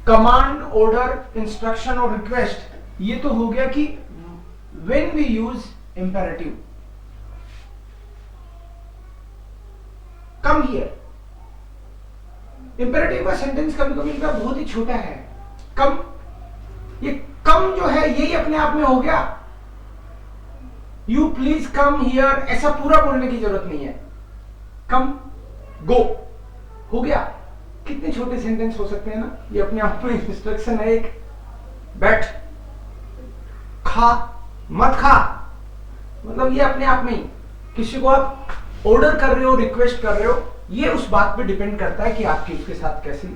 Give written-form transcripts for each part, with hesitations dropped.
Command, order, instruction और request, ये तो हो गया कि when we use imperative. Come here, imperative का सेंटेंस कभी कभी इनका बहुत ही छोटा है। कम, ये कम जो है यही अपने आप में हो गया। यू प्लीज कम हियर, ऐसा पूरा बोलने की जरूरत नहीं है। कम, गो, हो गया। कितने छोटे सेंटेंस हो सकते हैं ना, ये अपने आप में इंस्ट्रक्शन है एक। बैठ, खा, मत खा, मतलब ये अपने आप में ही। किसी को आप ऑर्डर कर रहे हो, रिक्वेस्ट कर रहे हो, ये उस बात पे डिपेंड करता है कि आपकी उसके साथ कैसी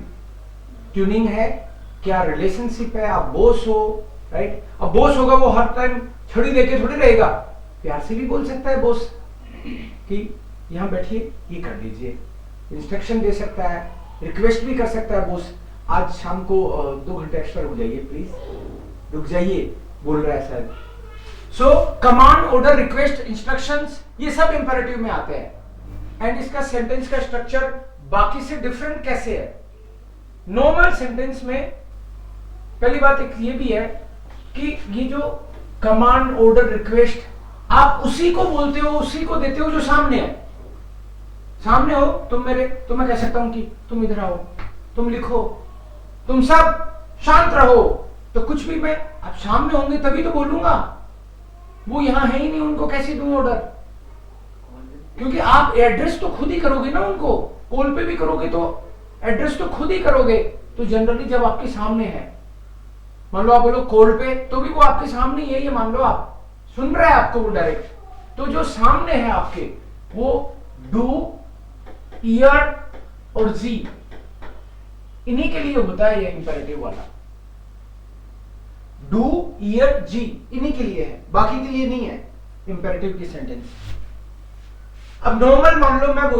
ट्यूनिंग है, क्या रिलेशनशिप है। आप बॉस हो, राइट। अब बॉस होगा वो हर टाइम छड़ी लेके थोड़ी रहेगा, प्यार से भी बोल सकता है बॉस कि यहां बैठिए, ये कर लीजिए, इंस्ट्रक्शन दे सकता है, रिक्वेस्ट भी कर सकता है बॉस, आज शाम को 2 घंटे एक्स्ट्रा रुक जाइए प्लीज, रुक जाइए, बोल रहा है शायद। सो कमांड, ऑर्डर, रिक्वेस्ट, इंस्ट्रक्शंस, ये सब इंपेरेटिव में आते हैं। एंड इसका सेंटेंस का स्ट्रक्चर बाकी से डिफरेंट कैसे है? नॉर्मल सेंटेंस में पहली बात एक ये भी है कि ये जो कमांड, ऑर्डर, रिक्वेस्ट, आप उसी को बोलते हो, उसी को देते हो जो सामने है। सामने हो तुम मेरे, तो मैं कह सकता हूं कि तुम इधर आओ, तुम लिखो, तुम सब शांत रहो, तो कुछ भी मैं, आप सामने होंगे तभी तो बोलूंगा, वो यहां है ही नहीं, उनको कैसे दूं ऑर्डर? क्योंकि आप एड्रेस तो खुद ही करोगे ना उनको, कॉल पे भी करोगे तो एड्रेस तो खुद ही करोगे। तो जनरली जब आपके सामने है, मान लो आप बोलो कॉल पे, तो भी वो आपके सामने ही है, ये मान लो आप सुन रहे हैं आपको वो डायरेक्ट, तो जो सामने है आपके वो डू, ईयर और जी, इन्हीं के लिए होता है ये इंपेरेटिव वाला। डू, ईयर, जी, इन्हीं के लिए है, बाकी के लिए नहीं है इंपेरेटिव की सेंटेंस। अब नॉर्मल मान लो मैं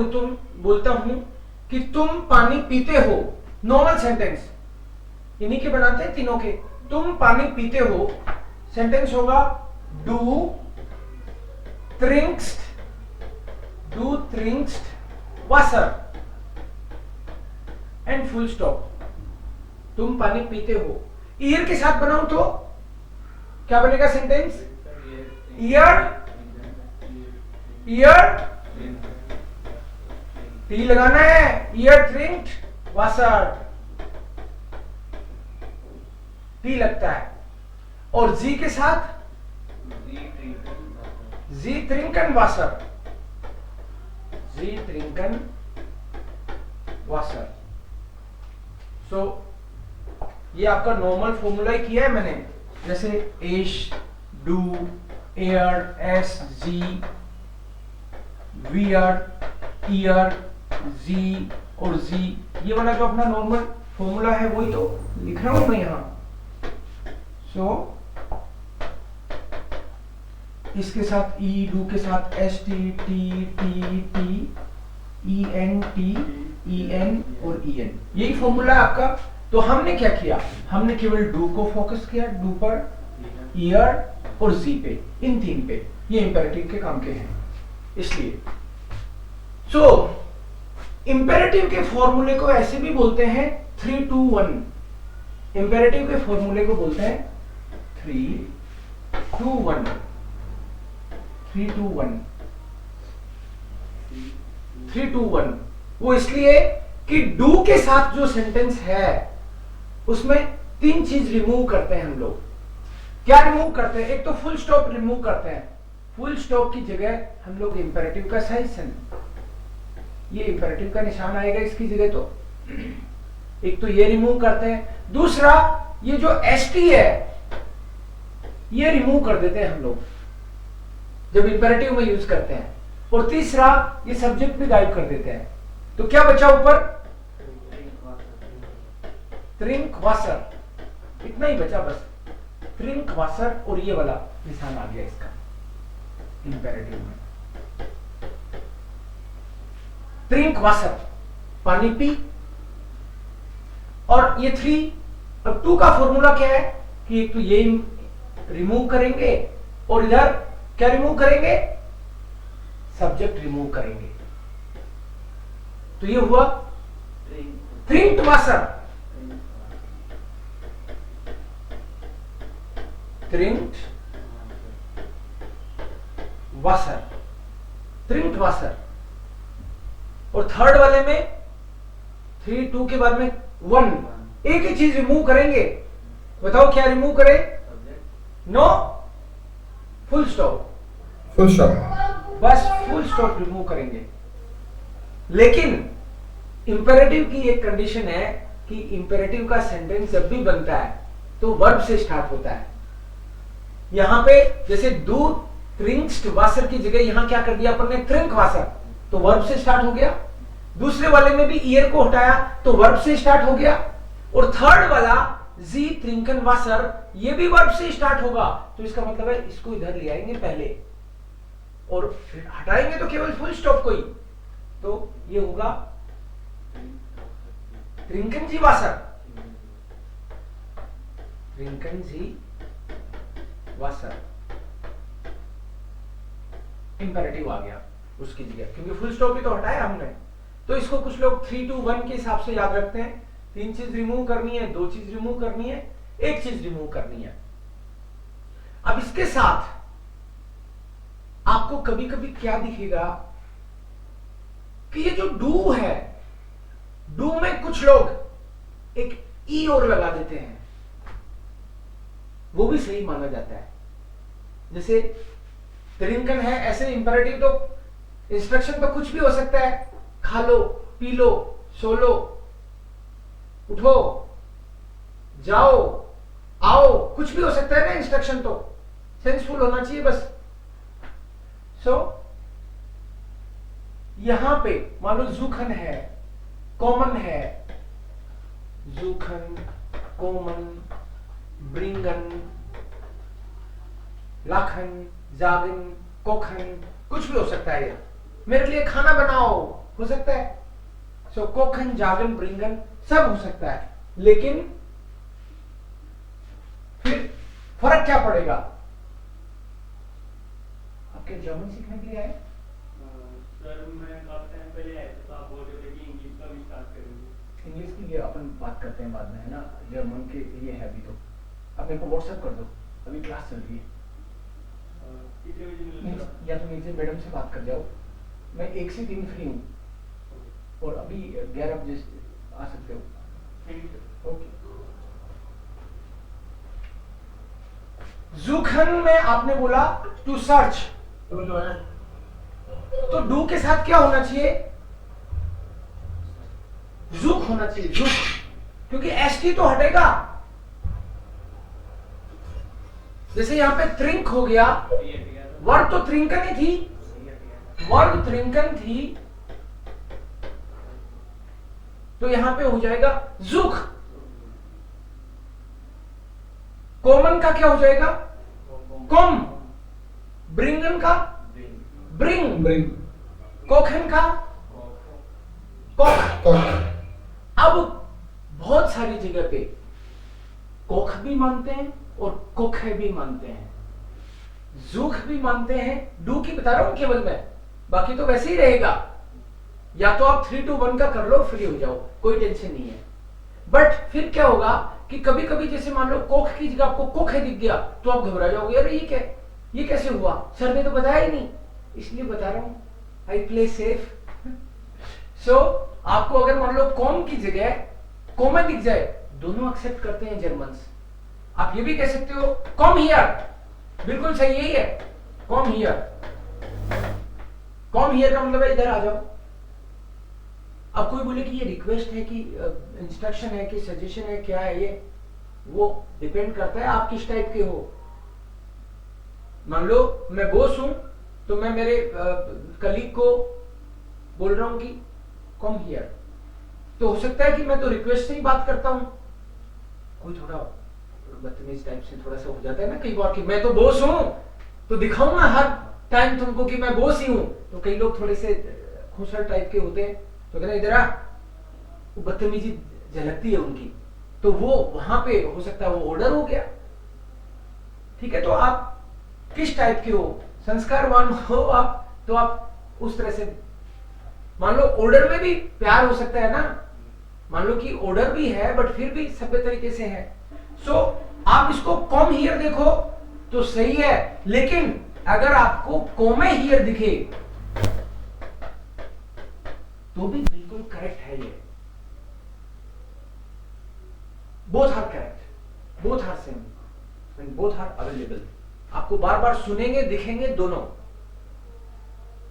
बोलता हूं कि तुम पानी पीते हो, नॉर्मल सेंटेंस इन्हीं के बनाते हैं तीनों के। तुम पानी पीते हो, सेंटेंस होगा डू ट्रिंक्स्ट वाटर एंड फुल स्टॉप। तुम पानी पीते हो, ईयर के साथ बनाऊं तो क्या बनेगा सेंटेंस? ईयर टी लगाना है, ईयर ट्रिंक्ड वाटर, टी लगता है। और जी के साथ जी ट्रिंकन वाटर, जी ट्रिंकन वाटर। सो ये आपका नॉर्मल फॉर्मूला ही किया है मैंने, जैसे एश, डू, एयर, एस, जी, वियर, ईयर, जी और जी, ये वाला जो अपना नॉर्मल फॉर्मूला है वही तो लिख रहा हूं मैं यहां। सो इसके साथ ई, डू के साथ S, T, T, T, T, E N, T, E N और ई एन, यही फॉर्मूला है आपका। तो हमने क्या किया, हमने केवल डू को फोकस किया, डू पर, ईयर और जी पे, इन तीन पे, ये इंपेरेटिव के काम के हैं इसलिए। सो इंपेरेटिव के फॉर्मूले को ऐसे भी बोलते हैं 3, 2, 1। इंपेरेटिव के फॉर्मूले को बोलते हैं 3, 2, 1, 3, 2, 1, 3, 2, 1। वो इसलिए कि डू के साथ जो सेंटेंस है उसमें 3 चीज रिमूव करते हैं हम लोग। क्या रिमूव करते हैं? एक तो फुल स्टॉप रिमूव करते हैं, फुल स्टॉप की जगह हम लोग इंपेरेटिव का साइज, ये इंपेरेटिव का निशान आएगा इसकी जगह, तो एक तो ये रिमूव करते हैं। दूसरा ये जो एसटी है ये रिमूव कर देते हैं हम लोग जब इंपेरेटिव में यूज करते हैं। और तीसरा ये सब्जेक्ट भी गायब कर देते हैं। तो क्या बचा ऊपर? ट्रिंक वाटर, इतना ही बचा बस, ट्रिंक वाटर, और ये वाला निशान आ गया इसका इंपेरेटिव में। ट्रिंक वाटर, पानी पी। और ये 3 अब 2 का फॉर्मूला क्या है कि एक तो ये रिमूव करेंगे और इधर क्या रिमूव करेंगे? सब्जेक्ट रिमूव करेंगे। तो ये हुआ ट्रिंक्ड वाटर, ट्रिंक्ड वासर, ट्रिंक्ड वासर। और थर्ड वाले में 3 2 के बाद में 1, एक ही चीज रिमूव करेंगे। बताओ क्या रिमूव करें? No, full stop, full stop, बस फुल स्टॉप रिमूव करेंगे। लेकिन इंपेरेटिव की एक कंडीशन है कि इंपेरेटिव का सेंटेंस जब भी बनता है तो वर्ब से स्टार्ट होता है। यहां पे जैसे दूध ट्रिंक्ड वासर की जगह यहां क्या कर दिया अपन ने? ट्रिंक वासर, तो वर्ब से स्टार्ट हो गया। दूसरे वाले में भी ईयर को हटाया तो वर्ब से स्टार्ट हो गया। और थर्ड वाला जी ट्रिंकन वासर, ये भी वर्ब से स्टार्ट होगा। तो इसका मतलब है इसको इधर ले आएंगे पहले और फिर हटाएंगे तो केवल फुल स्टॉप को ही। तो ये होगा ट्रिंकन जी वासर, ट्रिंकन जी वासर, इंपेरेटिव आ गया उसकी जगह, क्योंकि फुल स्टॉप ही तो हटाया हमने। तो इसको कुछ लोग 3 2 1 के हिसाब से याद रखते हैं। 3 चीज रिमूव करनी है, 2 चीज रिमूव करनी है, 1 चीज रिमूव करनी है। अब इसके साथ आपको कभी कभी क्या दिखेगा कि ये जो डू है, डू में कुछ लोग एक ई और लगा देते हैं, वो भी सही माना जाता है। जैसे ट्रिंकन है, ऐसे इंपेरेटिव तो इंस्ट्रक्शन तो कुछ भी हो सकता है, खा लो, पी लो, सो लो, उठो, जाओ, आओ, कुछ भी हो सकता है ना। इंस्ट्रक्शन तो सेंसफुल होना चाहिए बस। यहां पे मान लो जूखन है, कॉमन है, जूखन, कॉमन, ब्रिंगन, लाखन, जागन, कोखन, कुछ भी हो सकता है। ये मेरे लिए खाना बनाओ हो सकता है। कोखन, जागन, ब्रिंगन सब हो सकता है। लेकिन फिर फर्क क्या पड़ेगा? आपके जर्मन सीखने के लिए आए? सर मैं काफी टाइम पहले आया था, तो आप बोल रहे थे कि इंग्लिश का भी स्टार्ट करेंगे। इंग्लिश की लिए अपन बात करते हैं बाद में, है ना। जर्मन के लिए है अभी तो। अब मेरे को व्हाट्सएप कर दो, अभी क्लास चल रही है। कितने बजे मिलेगा? या तो नीचे मैडम से बात कर जाओ, मैं 1 से 3 फ्री हूँ और अभी 11 बजे आ सकते हो। Thank you sir. ओके। जूखन में आपने बोला टू सर्च, तो डू के साथ क्या होना चाहिए? जूक होना चाहिए, जूक, क्योंकि एसटी तो हटेगा। जैसे यहां पे ट्रिंक हो गया, वर्ब तो ट्रिंकन ही थी, वर्ब ट्रिंकन थी, तो यहां पे हो जाएगा जूक। कॉमन का क्या हो जाएगा? कॉम। ब्रिंगन का ब्रिंग। ब्रिंग, कोखन का कोख। कॉक, अब बहुत सारी जगह पे कोख भी मानते हैं और कोख भी मानते हैं, जूख भी मानते हैं। डू की बता रहा हूं केवल मैं, बाकी तो वैसे ही रहेगा। या तो आप 3 2 1 का कर लो, फ्री हो जाओ, कोई टेंशन नहीं है। बट फिर क्या होगा कि कभी कभी जैसे मान लो कोख की जगह आपको कोखे दिख गया तो आप घबरा जाओगे, अरे ये क्या, ये कैसे हुआ, सर ने तो बताया ही नहीं। इसलिए बता रहा हूं, आई प्ले सेफ। सो आपको अगर मान लो कॉम की जगह कोमा दिख जाए, दोनों एक्सेप्ट करते हैं जर्मन्स। आप ये भी कह सकते हो कॉम हियर, बिल्कुल सही यही है, कॉम हियर। कॉम हियर का मतलब है इधर आ जाओ। अब कोई बोले कि ये रिक्वेस्ट है कि इंस्ट्रक्शन है कि सजेशन है, क्या है ये, वो डिपेंड करता है आप किस टाइप के हो। मान लो मैं बॉस हूं तो मैं मेरे कलीग को बोल रहा हूं कि कम हियर, तो हो सकता है कि मैं तो रिक्वेस्ट से ही बात करता हूं। कोई थोड़ा बदतमीज टाइप से थोड़ा सा हो जाता है ना कई बार कि मैं तो बॉस हूं तो दिखाऊंगा हर टाइम तुमको कि मैं बॉस ही हूं। तो कई लोग थोड़े से खुशर टाइप के होते हैं, तो कहते इधर आ, वो बदतमीजी झलकती है उनकी, तो वो वहां पे हो सकता है वो ऑर्डर हो गया। ठीक है, तो आप किस टाइप के हो, संस्कारवान हो आप, तो आप उस तरह से मान लो। ऑर्डर में भी प्यार हो सकता है ना, मान लो कि ऑर्डर भी है बट फिर भी सभ्य तरीके से है। सो आप इसको कम हियर देखो तो सही है, लेकिन अगर आपको कोमे हियर दिखे तो भी बिल्कुल करेक्ट है ये। Both are correct, both are same and both are available. आपको बार बार सुनेंगे दिखेंगे दोनों।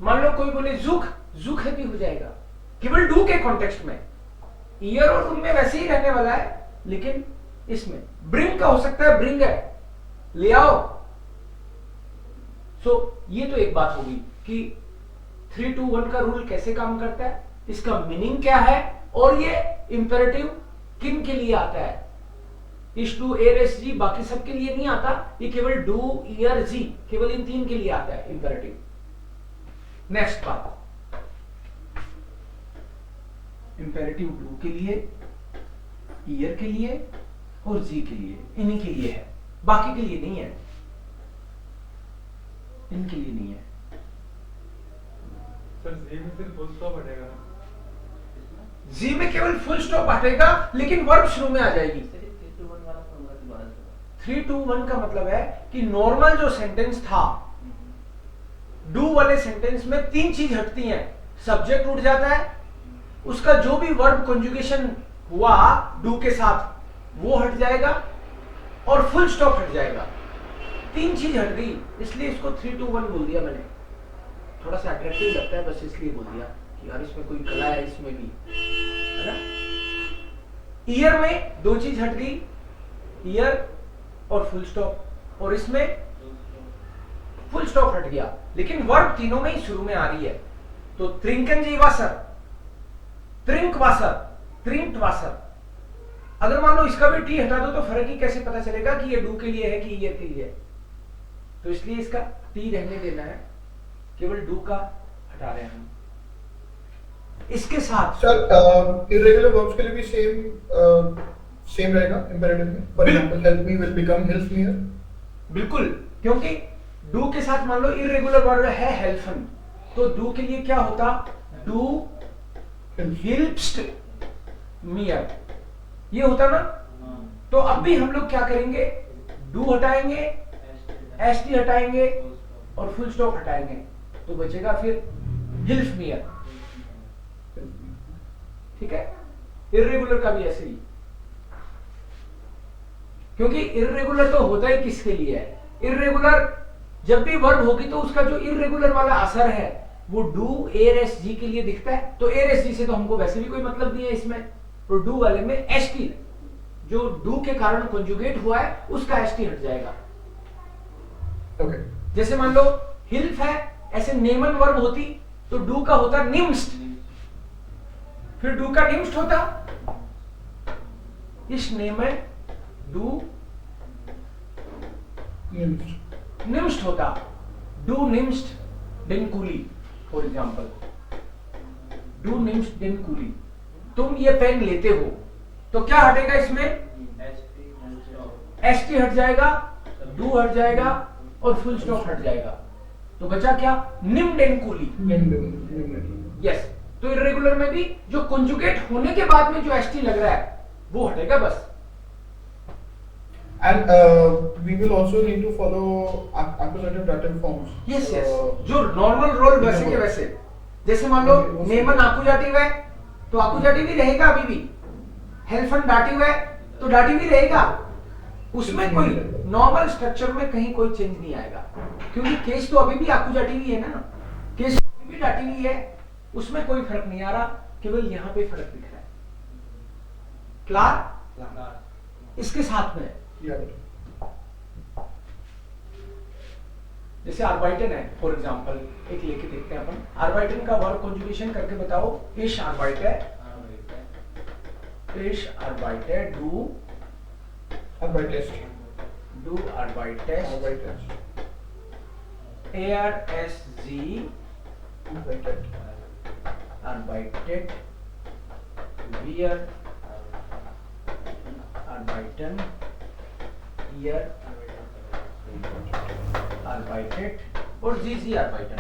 मान लो कोई बोले जुख, जुख है भी हो जाएगा केवल डू के कॉन्टेक्स्ट में। ईयर और उनमें वैसे ही रहने वाला है, लेकिन इसमें ब्रिंग का हो सकता है ब्रिंग है, ले आओ। सो ये तो एक बात होगी कि 3-2-1 का रूल कैसे काम करता है, इसका मीनिंग क्या है, और ये इंपेरेटिव किन के लिए आता है। इस टू एर एस जी बाकी सब के लिए नहीं आता, ये केवल डू ईयर जी केवल इन तीन के लिए आता है इंपेरेटिव। नेक्स्ट बात, इंपेरेटिव डू के लिए, ईयर के लिए और जी के लिए, इन्हीं के लिए है, बाकी के लिए नहीं है, इनके लिए नहीं है। सर जी में फिर फुल स्टॉप हटेगा ना? जी में केवल फुल स्टॉप हटेगा, लेकिन वर्ब शुरू में आ जाएगी। 3-2-1 का मतलब है कि नॉर्मल जो सेंटेंस था, डू वाले सेंटेंस में तीन चीज हटती हैं। सब्जेक्ट उठ जाता है, उसका जो भी वर्ब कंजुगेशन हुआ डू के साथ वो हट जाएगा, और फुल स्टॉप हट जाएगा। तीन चीज हट गई, इसलिए इसको 3-2-1 बोल दिया मैंने। थोड़ा सा अट्रैक्टिव लगता है, बस इसलिए बोल दिया कि यार इसमें कोई कला है, इसमें भी है ना। ईयर में दो चीज हट गई, ईयर और फुल स्टॉप, और इसमें फुल स्टॉप हट गया, लेकिन वर्ब तीनों में ही शुरू में आ रही है। तो त्रिंकन जी वासर, त्रिंक वासर, त्रिंट वासर। अगर मान लो इसका भी टी हटा दो तो फर्क ही कैसे पता चलेगा कि ये डू के लिए है कि ईयर के लिए है। तो इसलिए इसका टी रहने देना है, केवल डू का हटा रहे हैं हम। इसके साथ सर इरेगुलर वर्ब्स के लिए भी सेम रहेगा इंपेरेटिव में। For example help me will become help me. बिल्कुल, क्योंकि डू के साथ मान लो इरेगुलर वर्ब है हेल्पन, तो डू के लिए क्या होता, डू हेल्प्स मियर, ये होता ना। तो अब भी हम लोग क्या करेंगे, डू हटाएंगे, एसटी हटाएंगे और फुल स्टॉप हटाएंगे, तो बचेगा फिर हेल्प मियर। ठीक है, इरेगुलर का भी ऐसे ही, क्योंकि इरेगुलर तो होता ही किसके लिए है। इरेगुलर जब भी वर्ब होगी तो उसका जो इरेगुलर वाला असर है वो डू एर एस जी के लिए दिखता है। तो एर एस जी से तो हमको वैसे भी कोई मतलब नहीं है इसमें, तो डू वाले में एस टी, जो डू के कारण कंजुगेट हुआ है उसका एस टी हट जाएगा। ओके, जैसे मान लो हिल्फ है, ऐसे नेमन वर्ब होती तो डू का होता निम्स्ट, फिर डू का निम्स्ट होता, इस नेमन डू निम्स्ट होता, डू निम्स्ट डिनकुली फॉर एग्जाम्पल, डू निम्स्ट डिनकुली। तुम ये पेन लेते हो, तो क्या हटेगा इसमें, एस टी हट जाएगा, डू हट जाएगा और फुल स्टॉप हट जाएगा, तो बचा क्या, निम डेनकुली। यस, तो इरेगुलर में भी जो कंजुगेट होने के बाद में जो एस टी लग रहा है वो हटेगा बस। and we will also need to follow accusative dative forms. Yes yes, जो नॉर्मल रोल वैसे के वैसे, जैसे मान लो नेमन आकुजाटिव है तो आकुजाटिव ही रहेगा अभी भी, हेल्फन दाटिव है तो दाटिव ही रहेगा, उसमें कोई नॉर्मल स्ट्रक्चर में कहीं कोई चेंज नहीं आएगा, क्योंकि केस तो अभी भी आकुजाटिव ही है ना, केस तो अभी भी दाटिव ही है, उसमें कोई फर्क नहीं आ रहा, केवल यहां पे फर्क दिख रहा है। क्लार? इसके साथ में जैसे आर्बाइटन है फॉर एग्जांपल, एक लेके देखते हैं अपन। आर्बाइटन का वर्ब कंजुगेशन करके बताओ। इश आर्बाइटेड, इश आर्बाइटेड, do आर्बाइटेस्ट, ARSG arbeitet, wir arbeiten, ihr arbeitet और Sie arbeiten।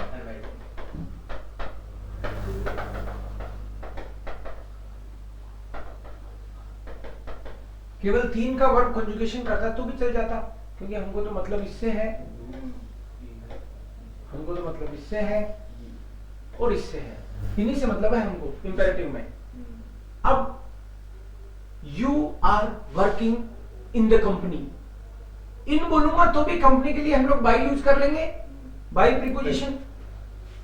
केवल तीन का वर्ब कंजुगेशन करता तो भी चल जाता, क्योंकि हमको तो मतलब इससे है, हमको तो मतलब इससे है और इससे है, इन्हीं से मतलब है हमको इंपेरेटिव में। अब you are working in the company, इन बोलूंगा तो भी कंपनी के लिए हम लोग बाय यूज कर लेंगे, बाय प्रीपोजिशन।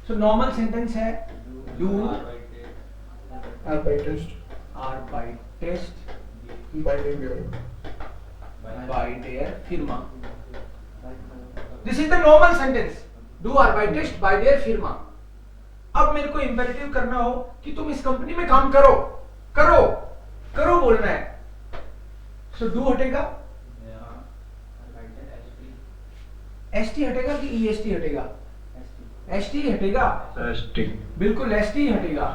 सो नॉर्मल सेंटेंस है डू Are by test. आर बाय टेस्ट By their. by their firma. This is the normal sentence. Do or by test by their firma. अब मेरे को इंपेरेटिव करना हो कि तुम इस कंपनी में काम करो, करो करो बोलना है, सो डू हटेगा, एस टी हटेगा कि ई एस टी हटेगा, एस टी हटेगा, बिल्कुल एस टी हटेगा,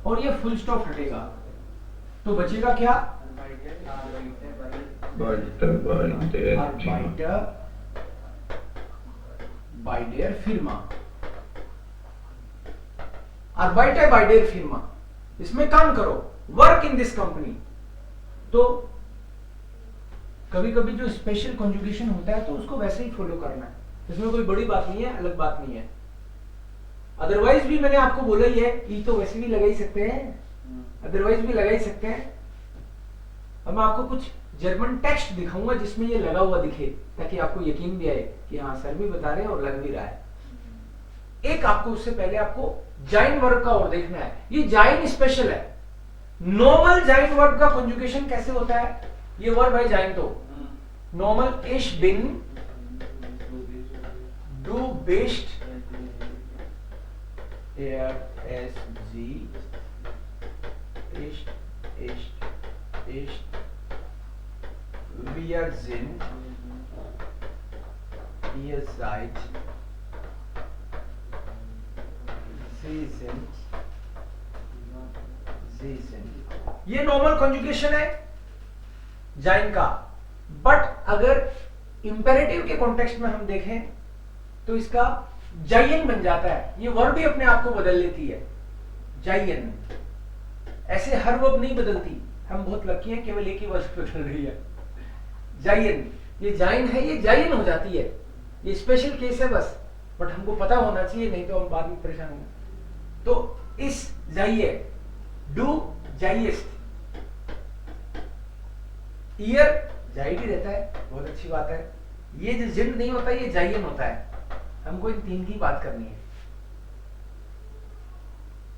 और ये फुल स्टॉप हटेगा, तो बचेगा क्या, बाय देयर फिर्मा, Arbeiter by their firma, इसमें काम करो, वर्क इन दिस कंपनी। तो कभी कभी जो स्पेशल कॉन्जुगेशन होता है तो उसको वैसे ही फॉलो करना है, इसमें कोई बड़ी बात नहीं है, अलग बात नहीं है। अदरवाइज भी मैंने आपको बोला ही है, ई तो वैसे भी लगा ही सकते हैं, अदरवाइज भी लगा ही सकते हैं। अब मैं आपको कुछ जर्मन टेक्स्ट दिखाऊंगा जिसमें ये लगा हुआ दिखे, ताकि आपको यकीन भी आए कि हाँ सर भी बता रहे हैं और लग भी रहा है। एक आपको उससे पहले आपको जाइन वर्ब का और देखना है, ये जाइन स्पेशल है। नॉर्मल जाइन वर्ब का कॉन्जुगेशन कैसे होता है, ये वर्ब है जाइन, तो नॉर्मल इश बिन डू बेस्ट er es sie ist wir sind ihr seid sie sind ये नॉर्मल कॉन्जुगेशन है जाइन का। बट अगर इंपेरेटिव के कॉन्टेक्स्ट में हम देखें तो इसका जायन बन जाता है, ये वर्ब भी अपने आप को बदल लेती है, जायन। ऐसे हर वर्ब नहीं बदलती, हम बहुत लकी हैं, केवल एक ही वर्ब बदल रही है, जायन। ये जाइन है, ये जायन हो जाती है, ये स्पेशल केस है बस, बट हमको पता होना चाहिए, नहीं तो हम बाद में परेशान होंगे। तो इस जाइए, डू जाइएस्ट, ईयर जाइड ही रहता है, बहुत अच्छी बात है। ये जो जिन नहीं होता ये जायन होता है, हमको इन तीन की बात करनी है।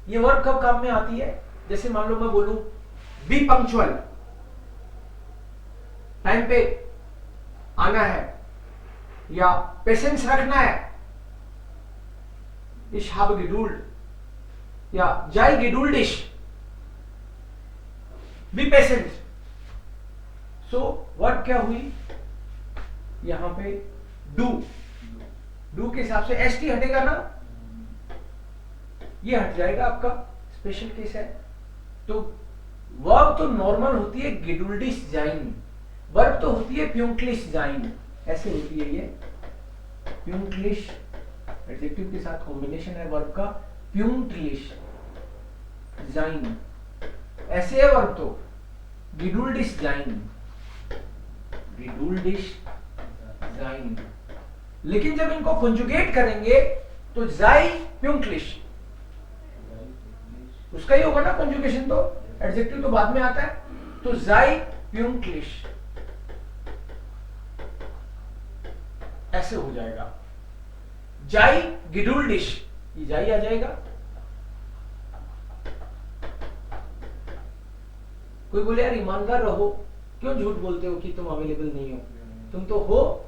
ये वर्ब कब काम में आती है, जैसे मान लो मैं बोलूं बी पंक्चुअल, टाइम पे आना है या पेशेंस रखना है, ich habe Geduld या sei geduldig, be patient. So verb क्या हुई यहां पे, डू, डू के हिसाब से एस टी हटेगा ना, ये हट जाएगा, आपका स्पेशल केस है। तो वर्ब तो नॉर्मल होती है गेडुल्डिस जाइन, वर्ब तो होती है प्यूंक्लिश जाइन, ऐसे होती है ये प्यूंक्लिश, एडजेक्टिव के साथ कॉम्बिनेशन है वर्ब का, प्यूंक्लिश जाइन, ऐसे है वर्ब तो गेडुल्डिस जाइन, गेडुल्डिस जाइन। लेकिन जब इनको कॉन्जुगेट करेंगे तो जाई प्यूंक्लिश, उसका ही होगा ना कॉन्जुगेशन, तो एडजेक्टिव तो बाद में आता है, तो जाई प्यूंक्लिश ऐसे हो जाएगा, जाई गिडुल्डिश, ये जाई आ जाएगा। कोई बोले यार ईमानदार रहो, क्यों झूठ बोलते हो कि तुम अवेलेबल नहीं हो, तुम तो हो।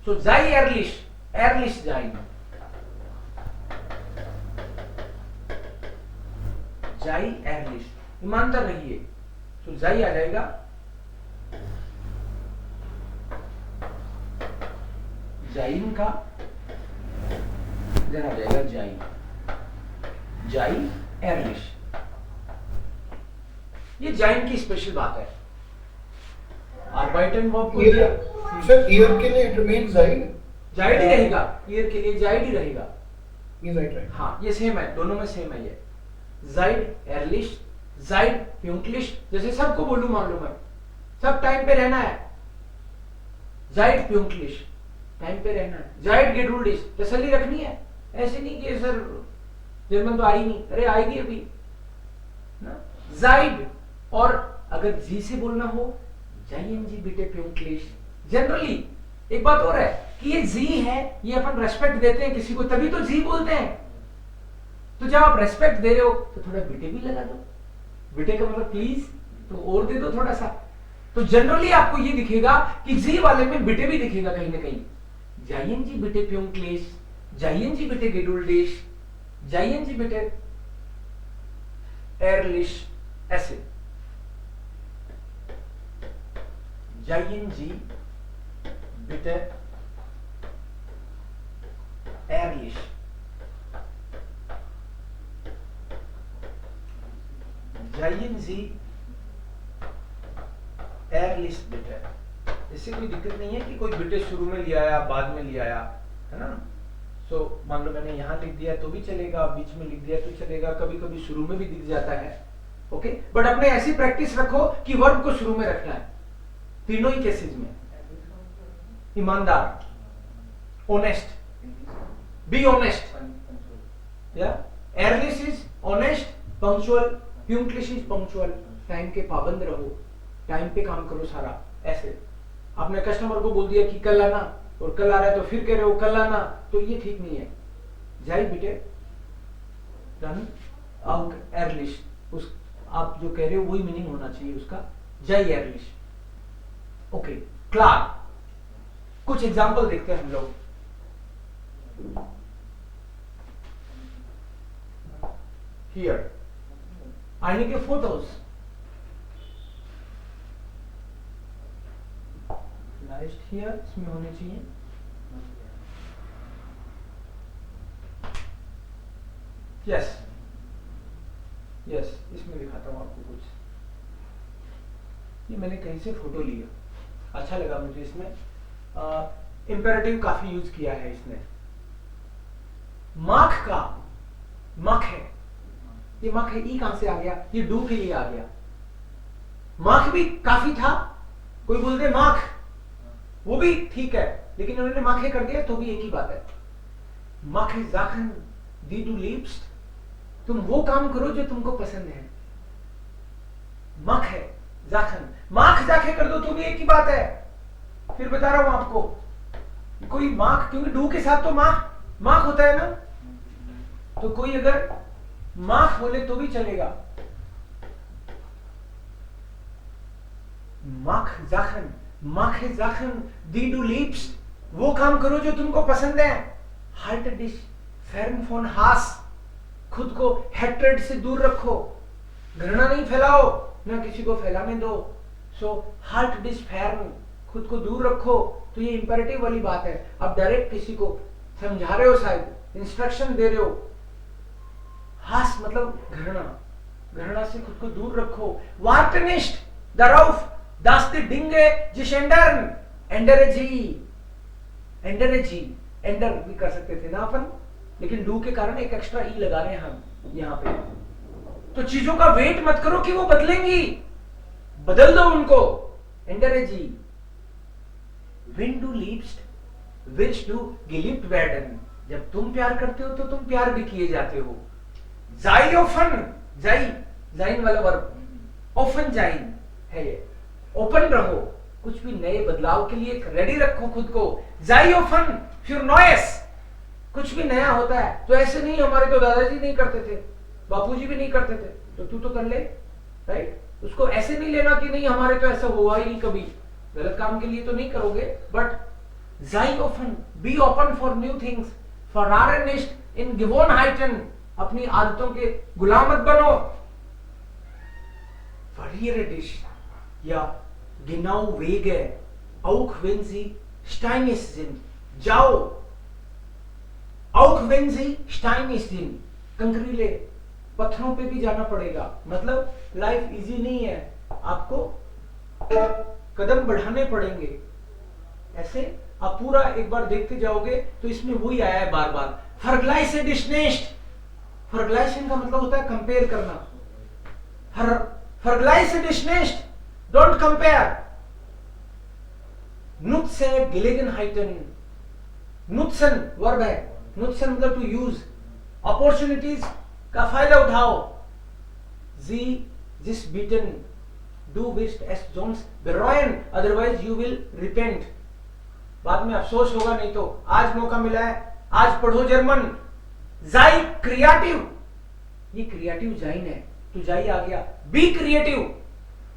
सो जाई एयरलिश, एयरलिश जाइन, जाई एयरलिश, ईमानदार रहिए, तो जाई आ जाएगा। जाइन का इधर आ जाएगा जाई, जाई एयरलिश, ये जाइन की स्पेशल बात है। आर्बाइटन वर्ब को दिया सर, ईयर के लिए इट मींस जाइड, जाइड ही रहेगा, ईयर के लिए जाइड ही रहेगा। ये राइट राइट, हाँ ये सेम है, दोनों में सेम है ये, जाइड एयरलिश, जाइड प्यूंक्लिश। जैसे सबको बोलूं, मान लो मैं सब टाइम पे रहना है, जाइड प्यूंकलिश, टाइम पे रहना है। जाइड गेडुल्डिश, तसल्ली रखनी है, ऐसे नहीं कि सर जर्मन तो आई नहीं, अरे आएगी अभी ना। जाइड, और अगर जी से बोलना हो जाइएनजी बिटे प्यूंकलिश। जनरली एक बात और है कि ये जी है, ये अपन रेस्पेक्ट देते हैं किसी को तभी तो जी बोलते हैं। तो जब आप रेस्पेक्ट दे रहे हो तो थोड़ा बिटे भी लगा दो, बिटे का मतलब प्लीज, तो और दे दो थोड़ा सा। तो जनरली आपको ये दिखेगा कि जी वाले में बिटे भी दिखेगा कहीं ना कहीं। जाइएनजी बिटे प्यूंकलिश, जाइएनजी बिटे गेडुल्डिश, जाइएनजी बिटे एयरलिश, ऐसे जाइएनजी बिटे एयरलिश, जाइएनजी एयरलिश बिटे। इससे कोई दिक्कत नहीं है कि कोई बिटे शुरू में लिया आया बाद में लिया आया, है ना। सो मान लो मैंने यहां लिख दिया तो भी चलेगा, बीच में लिख दिया तो चलेगा, कभी कभी शुरू में भी दिख जाता है। ओके, बट अपने ऐसी प्रैक्टिस रखो कि वर्ब को शुरू में रखना है तीनों ही केसेस में। ईमानदार, ऑनेस्ट, बी ऑनेस्ट, या एयरलिश इज ऑनेस्ट, पंक्चुअल, प्यूंकलिश इज पंक्चुअल, टाइम के पाबंद रहो, टाइम पे काम करो सारा। ऐसे आपने कस्टमर को बोल दिया कि कल आना और कल आ रहा है तो फिर कह रहे हो कल आना, तो ये ठीक नहीं है। जाई बेटे डन आउट एयरलिश, उस आप जो कह रहे हो वही मीनिंग होना चाहिए उसका, जाई एयरलिश। ओके, क्लार। कुछ एग्जांपल देखते हैं हम लोग। हियर आईने के फोटोज, लास्ट हियर इसमें होने चाहिए। यस यस, इसमें दिखाता हूं आपको कुछ। ये मैंने कहीं से फोटो लिया, अच्छा लगा मुझे। इसमें इंपेरेटिव काफी यूज किया है इसने। माख का, मख है, ये मख है, ई कहां से आ गया, ये डू के लिए आ गया। माख भी काफी था, कोई बोल दे माख, वो भी ठीक है, लेकिन उन्होंने माखे कर दिया तो भी एक ही बात है। मख जाखन दी टू लिप्स्ट, तुम वो काम करो जो तुमको पसंद है। मख है जाखन, माख जाखे कर दो तो भी एक ही बात है। फिर बता रहा हूं आपको, कोई माख, क्योंकि डू के साथ तो माख होता है ना, तो कोई अगर माख बोले तो भी चलेगा। माख जाखन, माख जाखन दी डू लिप्स्ट, वो काम करो जो तुमको पसंद है। हार्ट डिश फेर्न फोन हास, खुद को हेट्रेड से दूर रखो, घृणा नहीं फैलाओ, ना किसी को फैलाने दो। सो हार्ट डिश फेर्न, खुद को दूर रखो। तो ये इंपेरेटिव वाली बात है। अब डायरेक्ट किसी को समझा रहे हो, शायद इंस्ट्रक्शन दे रहे हो। हास मतलब घृणा, घृणा से खुद को दूर रखो। वार्टनिस्ट दराउफ दास्ते डिंगे जिशेंडर्न, एंडरजी, एंडरजी, एंडर भी कर सकते थे ना अपन, लेकिन डू के कारण एक एक्स्ट्रा ई लगा रहे हैं हम यहां पे। तो चीजों का वेट मत करो कि वो बदलेंगी, बदल दो उनको। एंडरजी, विन डू लिप्स्ट, विच डू गिलिप्ट वेडन, जब तुम प्यार करते हो तो तुम प्यार भी किए जाते हो। जाई ओफन, जाई जाइन वाला वर्ब, ओफन जाइन है ये। ओपन रहो, कुछ भी नए बदलाव के लिए रेडी रखो खुद को। जाई ओफन फिर नॉयस, कुछ भी नया होता है तो ऐसे नहीं, हमारे तो दादाजी नहीं करते थे, बापूजी भी नहीं करते थे, तो तू तो कर ले, राइट। उसको ऐसे नहीं लेना कि नहीं हमारे तो ऐसा हुआ ही नहीं कभी, गलत काम के लिए तो नहीं करोगे। बट जाई often, be open for new things, फॉरनिस्ट इन गिवोनहाइटन, अपनी आदतों के गुलाम मत बनो। Verrierisch, ja genau Wege, auch wenn sie steinig sind. जाओ, auch wenn sie steinig sind, कंकरीले पत्थरों पे भी जाना पड़ेगा। मतलब लाइफ इजी नहीं है, आपको कदम बढ़ाने पड़ेंगे। ऐसे आप पूरा एक बार देखते जाओगे तो इसमें वही आया है बार बार। Vergleichen ist nicht, Vergleichen का मतलब होता है कंपेयर करना। Vergleichen ist nicht, don't compare, Nutze Gelegenheiten. Nutzen verb है. Nutzen मतलब to use. Opportunities का फायदा उठाओ. Sie sich bieten. Du wirst es sonst bereuen, otherwise you will repent. बाद में अफसोस होगा नहीं तो. आज मौका मिला है, आज पढ़ो जर्मन. Sei creative. ये क्रिएटिव जाइन है, तो जाई आ गया. Be creative.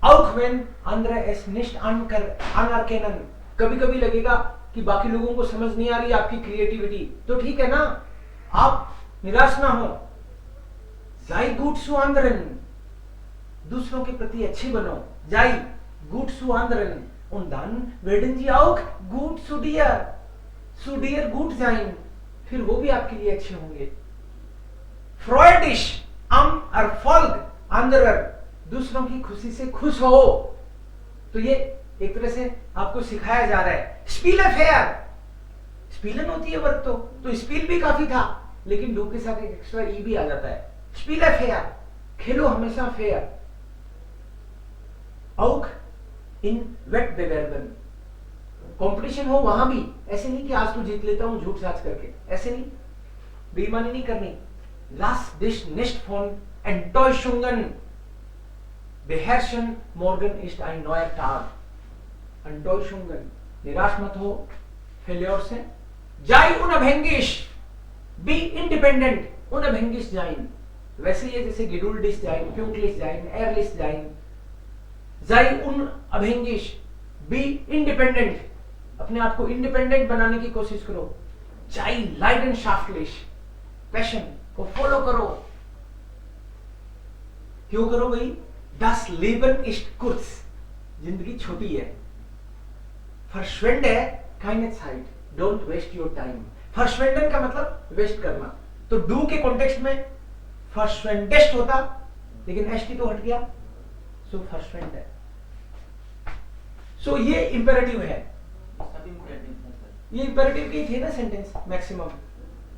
Auch wenn andere es nicht anerkennen. कभी कभी लगेगा कि बाकी लोगों को समझ नहीं आ रही आपकी क्रिएटिविटी, तो ठीक है ना, आप निराश ना हो. Sei gut zu anderen. दूसरों के प्रति अच्छे बनो. Sei gut zu anderen. Und dann werden sie auch gut zu dir. Zu dir gut sein. फिर वो भी आपके लिए अच्छे होंगे. Freudisch am Erfolg anderer. दूसरों की खुशी से खुश हो. तो ये एक तरह से आपको सिखाया जा रहा है. Spiele fair. स्पीलन होती है वर्ग, तो स्पील भी काफी था, लेकिन डू के साथ एक एक्स्ट्रा ई भी आ जाता है. Spiele fair. खेलो हमेशा fair. Auch in Wettbewerben. Competition हो वहां भी. ऐसे नहीं कि आज तो जीत लेता हूं झूठ साच करके, ऐसे नहीं, बेईमानी नहीं करनी. Lass dich nicht von Enttäuschungen beherrschen. Morgen ist ein neuer Tag. Enttäuschungen, निराश मत हो फेल्योर से. Sei unabhängig. Be independent. Unabhängig sein. वैसे ये जैसे geduldig sein, pünktlich sein, ehrlich sein. Sei unabhängig. Be independent. अपने आप को इंडिपेंडेंट बनाने की कोशिश करो. Sei leidenschaftlich. पैशन को फॉलो करो. क्यों करो भाई? Das Leben ist kurz. जिंदगी छोटी है. Verschwende keine Zeit. Don't waste your time. Verschwenden का मतलब वेस्ट करना. तो डू के कॉन्टेक्स्ट में verschwendest होता, लेकिन एस टी तो हट गया, सो verschwende. सो ये इंपेरेटिव है. ये इंपेरेटिव की थे ना सेंटेंस मैक्सिमम.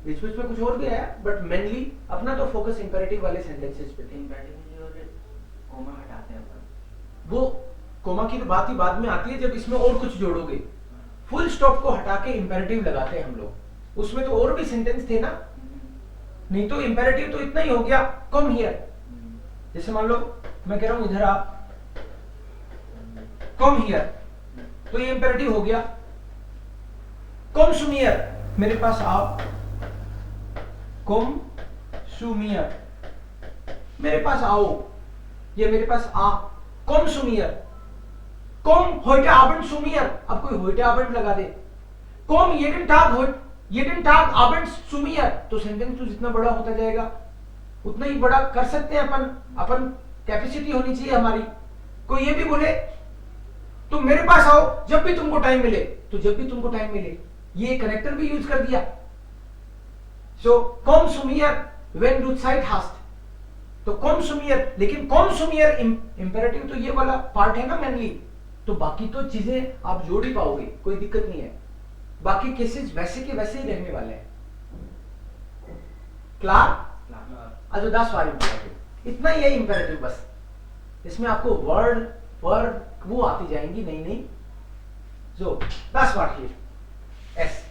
बीच बीच में कुछ और भी आया, बट मेनली अपना तो फोकस इंपेरेटिव वाले सेंटेंसेस पे थे. कोमा हटाते हैं अपन. वो कोमा की तो बात ही बाद में आती है जब इसमें और कुछ जोड़ोगे. फुल स्टॉप को हटा के इंपेरेटिव लगाते हैं हम लोग. उसमें तो और भी सेंटेंस थे ना, नहीं तो इंपेरेटिव तो इतना ही हो गया. Come here. जैसे मान लो मैं कह रहा हूं इधर आ, कम हियर, तो ये इंपेरेटिव हो गया. कम सुमियर, मेरे पास आओ. कम सुमियर, मेरे पास आओ. ये मेरे पास आ. कम सुमियर. कम heute Abend zu mir. अब कोई heute Abend लगा दे. कम jeden Tag abends zu mir. तो सेंटेंस तो जितना बड़ा होता जाएगा उतना ही बड़ा कर सकते हैं अपन कैपेसिटी होनी चाहिए हमारी. कोई ये भी बोले तुम मेरे पास आओ जब भी तुमको टाइम मिले, तो जब भी तुमको टाइम मिले, ये कनेक्टर भी यूज कर दिया. सो कम सुमियर व्हेन du Zeit hast. तो कम सुमियर, लेकिन कम सुमियर इंपेरेटिव तो ये वाला पार्ट है ना मेनली, तो बाकी तो चीजें आप जोड़ ही पाओगे, कोई दिक्कत नहीं है. बाकी केसेस वैसे के वैसे ही रहने वाले हैं. क्लार? अच्छा 10 वाली इतना ही है इंपेरेटिव बस. इसमें आपको वर्ड वो आती जाएंगी नई नई. जो 10 वाक्य एस